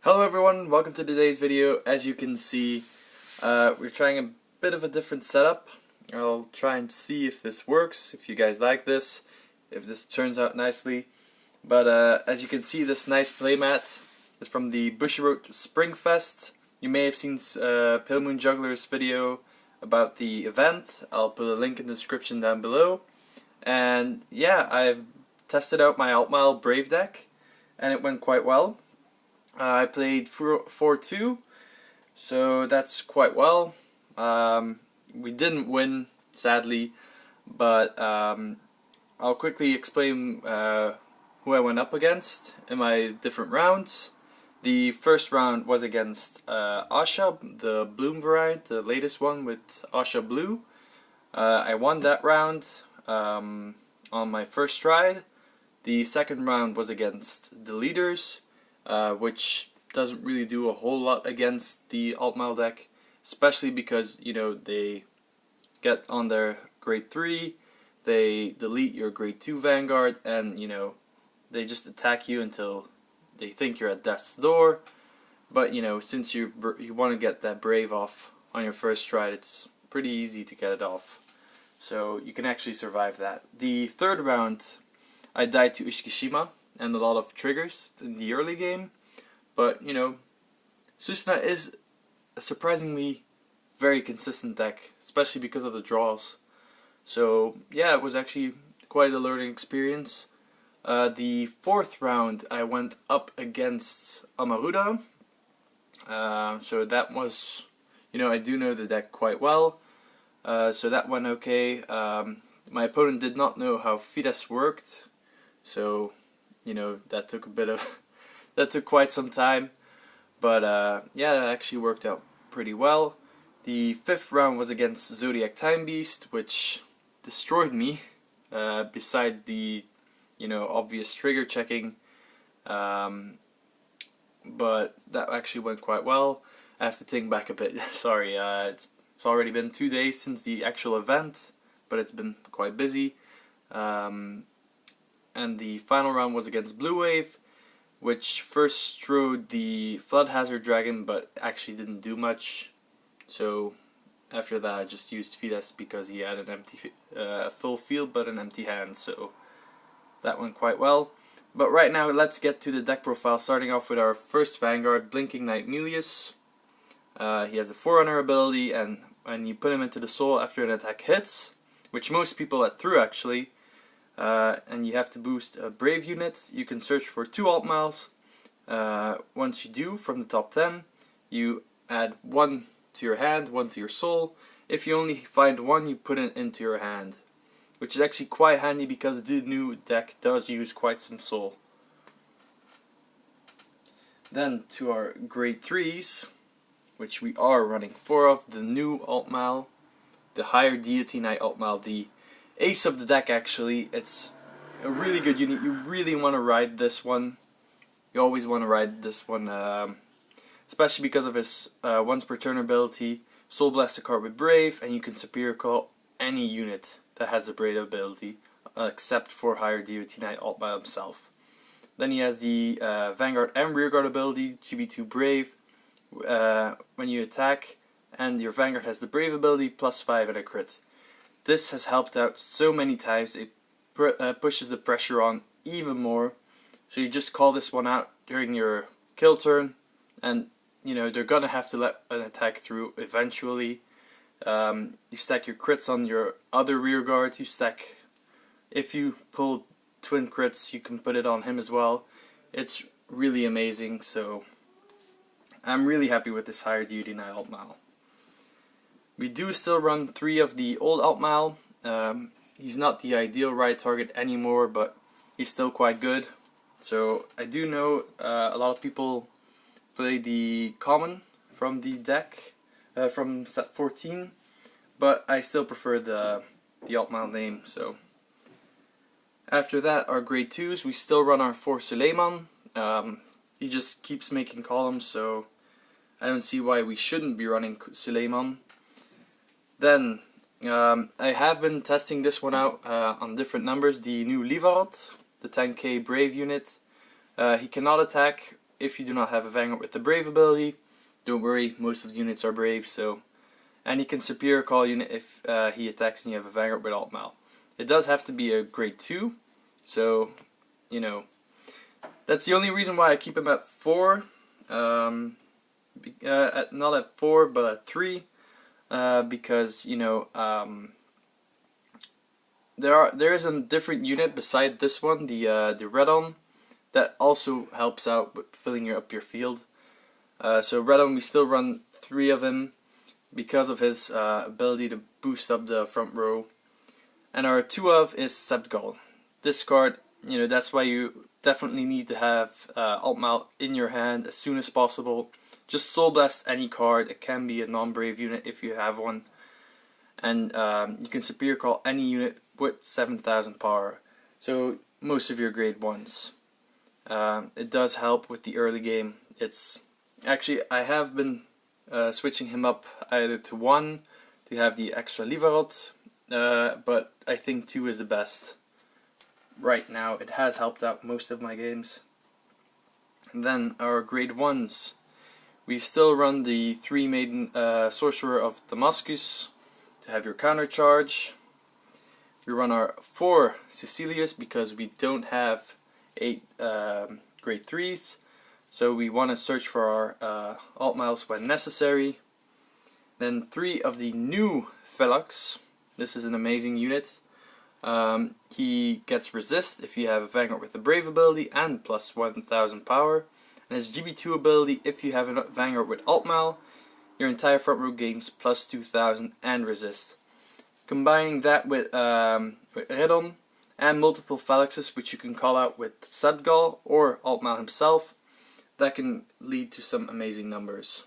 Hello everyone, welcome to today's video. As you can see, we're trying a bit of a different setup. I'll try and see if this works, if you guys like this, if this turns out nicely. But as you can see, this nice playmat is from the Bushiroad Spring Fest. You may have seen Pale Moon Juggler's video about the event. I'll put a link in the description down below. And yeah, I've tested out my Altmile Brave deck, and it went quite well. I played 4-2, so that's quite well. We didn't win, sadly, but I'll quickly explain who I went up against in my different rounds. The first round was against Asha, the Bloom variant, the latest one with Asha Blue. I won that round on my first stride. The second round was against the leaders, which doesn't really do a whole lot against the Altmile deck, especially because, you know, they get on their grade 3, they delete your grade 2 Vanguard, and, you know, they just attack you until they think you're at death's door. But, you know, since you want to get that Brave off on your first stride, it's pretty easy to get it off. So you can actually survive that. The third round, I died to Ishikishima and a lot of triggers in the early game, but you know, Susuna is a surprisingly very consistent deck, especially because of the draws. So yeah, it was actually quite a learning experience. The fourth round I went up against Amaruda, so that was, you know, I do know the deck quite well, so that went okay. My opponent did not know how Fides worked, so you know, that took a bit of that took quite some time, but yeah, that actually worked out pretty well. The fifth round was against Zodiac Time Beast, which destroyed me, beside the, you know, obvious trigger checking, but that actually went quite well. I have to think back a bit. Sorry, it's already been 2 days since the actual event, but it's been quite busy. And the final round was against Blue Wave, which first strode the Flood Hazard Dragon, but actually didn't do much. So after that, I just used Fides because he had an empty, full field but an empty hand. So that went quite well. But right now, let's get to the deck profile. Starting off with our first Vanguard, Blinking Knight Melius. He has a Forerunner ability, and when you put him into the soul after an attack hits, which most people let through actually. And you have to boost a Brave unit. You can search for 2 Altmiles. Once you do, from the top 10, you add 1 to your hand, 1 to your soul. If you only find 1, you put it into your hand, which is actually quite handy because the new deck does use quite some soul. Then to our grade 3s, which we are running 4 of, the new Altmile, the higher Deity Knight Altmile, the ace of the deck actually. It's a really good unit. You really want to ride this one. You always want to ride this one, especially because of his once per turn ability. Soul Blast a card with Brave, and you can Superior Call any unit that has a Brave ability, except for higher Deity Knight Altmile himself. Then he has the Vanguard and Rearguard ability, GB2 Brave. When you attack, and your Vanguard has the Brave ability, +5 and a crit. This has helped out so many times. It pushes the pressure on even more. So you just call this one out during your kill turn, and you know they're gonna have to let an attack through eventually. You stack your crits on your other rear guard. You stack, if you pull twin crits, you can put it on him as well. It's really amazing. So I'm really happy with this higher Deity Knight Altmile. We do still run 3 of the old Altmile. He's not the ideal ride target anymore, but he's still quite good. So I do know a lot of people play the common from the deck, from set 14, but I still prefer the Altmile name. So after that, our grade 2s, we still run our 4 Suleiman. He just keeps making columns, so I don't see why we shouldn't be running Suleiman. Then, I have been testing this one out on different numbers, the new Livarot, the 10k Brave unit. He cannot attack if you do not have a Vanguard with the Brave ability, don't worry, most of the units are Brave, so... And he can Superior Call unit if he attacks and you have a Vanguard with Altmile. It does have to be a grade 2, so, you know, that's the only reason why I keep him at 4. Not at 4, but at 3, because, you know, there is a different unit beside this one, the Redon, that also helps out with filling up your field. So Redon, we still run 3 of him because of his ability to boost up the front row. And our 2 of is Septgall. This card, you know, that's why you definitely need to have Altmile in your hand as soon as possible. Just Soul Blast any card. It can be a non-Brave unit if you have one. And you can Superior Call any unit with 7,000 power. So most of your grade 1s. It does help with the early game. It's actually, I have been switching him up either to 1 to have the extra Livarot, but I think 2 is the best. Right now, it has helped out most of my games. And then our grade 1s. We still run the 3 Maiden Sorcerer of Damascus to have your counter charge. We run our 4 Cecilius because we don't have 8 grade 3s. So we want to search for our Altmiles when necessary. Then 3 of the new Velox. This is an amazing unit. He gets resist if you have a Vanguard with the Brave ability and plus 1000 power. And his GB2 ability, if you have a Vanguard with Altmile, your entire front row gains plus 2000 and resist. Combining that with Redon and multiple Veloxes, which you can call out with Septgall or Altmile himself, that can lead to some amazing numbers.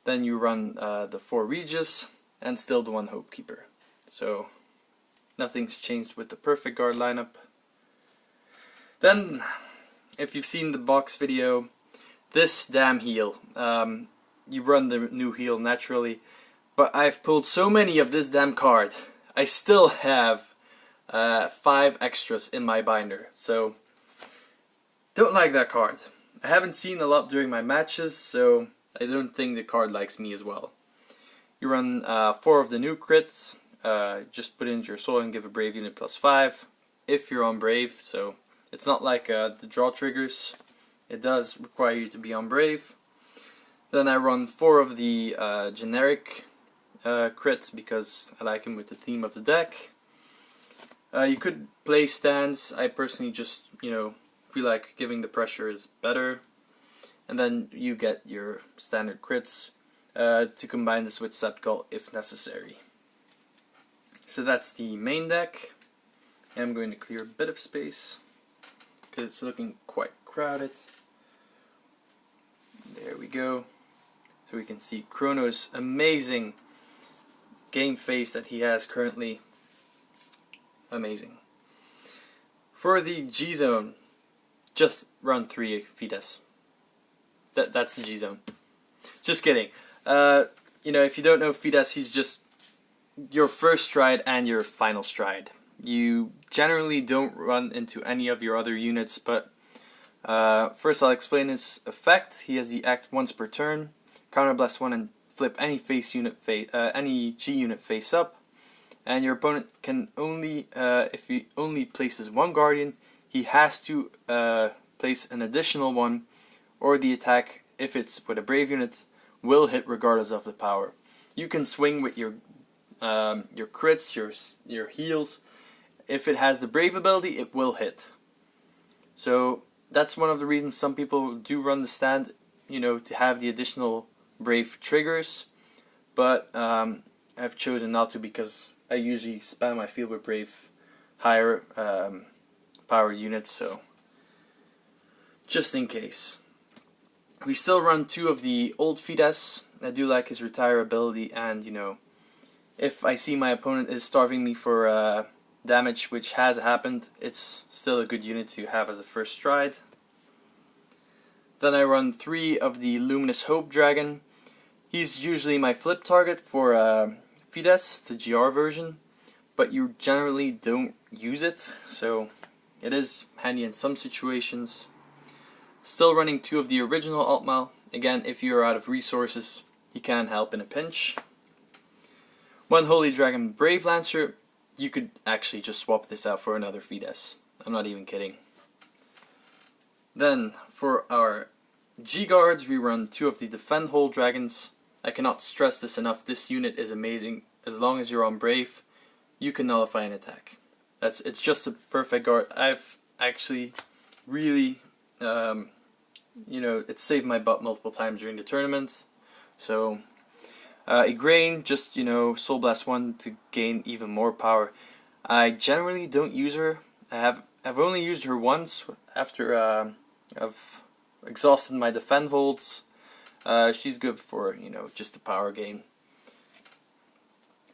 Then you run the 4 Regis and still the 1 Hopekeeper. So nothing's changed with the Perfect Guard lineup. Then, if you've seen the box video, this damn heal. You run the new heal naturally, but I've pulled so many of this damn card. I still have 5 extras in my binder, so don't like that card. I haven't seen a lot during my matches, so I don't think the card likes me as well. You run 4 of the new crits. Just put into your soul and give a Brave unit plus 5 if you're on Brave, so it's not like the draw triggers. It does require you to be on Brave. Then I run 4 of the generic crits because I like him with the theme of the deck. You could play stands. I personally just, you know, feel like giving the pressure is better. And then you get your standard crits to combine this with Septgall if necessary. So that's the main deck. I'm going to clear a bit of space because it's looking quite crowded. There we go. So we can see Chrono's amazing game face that he has currently. Amazing. For the G-Zone, just run 3 Fides. That's the G-Zone. Just kidding. You know, if you don't know Fides, he's just your first stride and your final stride. You generally don't run into any of your other units, but first I'll explain his effect. He has the act once per turn, counterblast 1 and flip any any G unit face up. And your opponent can only, if he only places 1 Guardian, he has to place an additional one, or the attack, if it's with a Brave unit, will hit regardless of the power. You can swing with your crits, your heals. If it has the Brave ability, it will hit. So that's one of the reasons some people do run the stand, you know, to have the additional Brave triggers. But I've chosen not to because I usually spam my field with Brave higher power units, so just in case. We still run 2 of the old Fides. I do like his retire ability, and you know, if I see my opponent is starving me for damage, which has happened, it's still a good unit to have as a first stride. Then I run 3 of the Luminous Hope Dragon. He's usually my flip target for Fides, the GR version, but you generally don't use it, so it is handy in some situations. Still running 2 of the original Altmile. Again, if you're out of resources, he can help in a pinch. 1 Holy Dragon Brave Lancer. You could actually just swap this out for another Fides. I'm not even kidding. Then, for our G-Guards, we run 2 of the Defend Whole Dragons. I cannot stress this enough, this unit is amazing. As long as you're on Brave, you can nullify an attack. It's just a perfect guard. I've actually really, it saved my butt multiple times during the tournament. So, Igraine, just, Soul Blast 1 to gain even more power. I generally don't use her. I've only used her once after I've exhausted my defend holds. She's good for, just a power gain.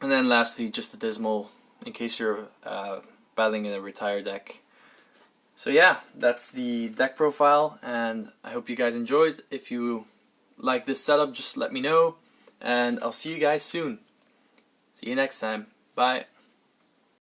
And then lastly, just a Dismal, in case you're battling in a retire deck. So yeah, that's the deck profile, and I hope you guys enjoyed. If you like this setup, just let me know, and I'll see you guys soon. See you next time. Bye.